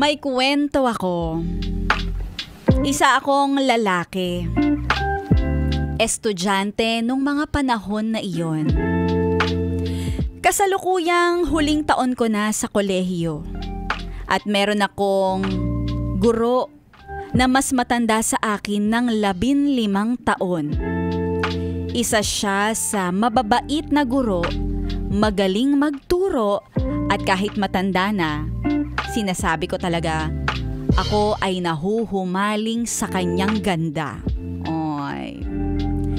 May kwento ako. Isa akong lalaki. Estudyante nung mga panahon na iyon. Kasalukuyang huling taon ko na sa kolehiyo. At meron akong guro na mas matanda sa akin ng 15 taon. Isa siya sa mababait na guro, magaling magturo at kahit matanda na, sinasabi ko talaga, ako ay nahuhumaling sa kanyang ganda. Oy.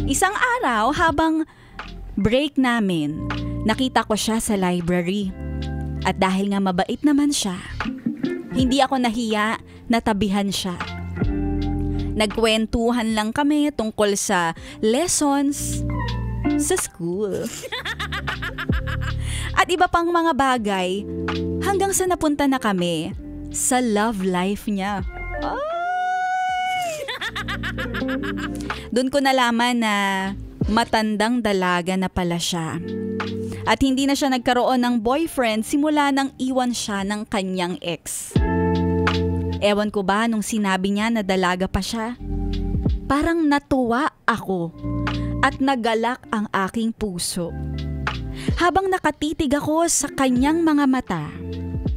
Isang araw habang break namin, nakita ko siya sa library. At dahil nga mabait naman siya, hindi ako nahiya na tabihan siya. Nagkwentuhan lang kami tungkol sa lessons sa school. At iba pang mga bagay hanggang sa napunta na kami sa love life niya. Doon ko nalaman na matandang dalaga na pala siya. At hindi na siya nagkaroon ng boyfriend simula nang iwan siya ng kanyang ex. Ewan ko ba nung sinabi niya na dalaga pa siya? Parang natuwa ako at nagalak ang aking puso. Habang nakatitig ako sa kanyang mga mata,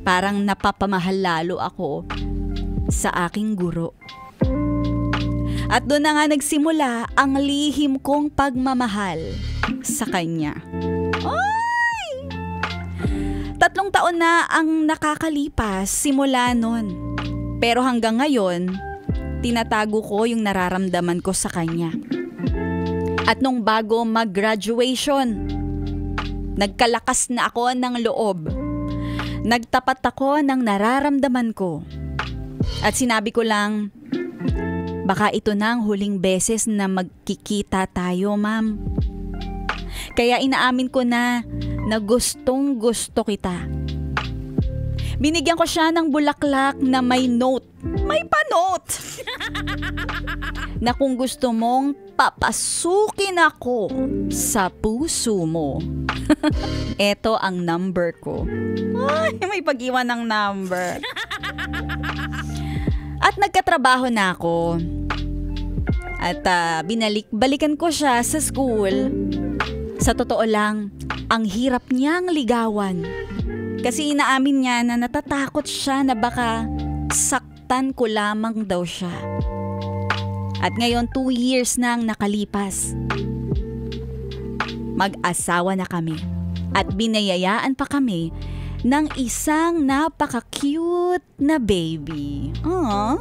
parang napapamahal lalo ako sa aking guro. At doon na nga nagsimula ang lihim kong pagmamahal sa kanya. Ay! 3 taon na ang nakakalipas simula nun. Pero hanggang ngayon, tinatago ko yung nararamdaman ko sa kanya. At nung bago mag-graduation, nagkalakas na ako ng loob. Nagtapat ako ng nararamdaman ko. At sinabi ko lang, baka ito na ang huling beses na magkikita tayo, ma'am. Kaya inaamin ko na gustong gusto kita. Binigyan ko siya ng bulaklak na may note. May pa-note! Na kung gusto mong papasukin ako sa puso mo. Eto ang number ko. Ay, may pag-iwan ng number. At nagkatrabaho na ako. At balikan ko siya sa school. Sa totoo lang, ang hirap niyang ligawan. Kasi inaamin niya na natatakot siya na baka saktan ko lamang daw siya. At ngayon 2 years na ang nakalipas. Mag-asawa na kami. At binayayaan pa kami ng isang napaka-cute na baby. Aww.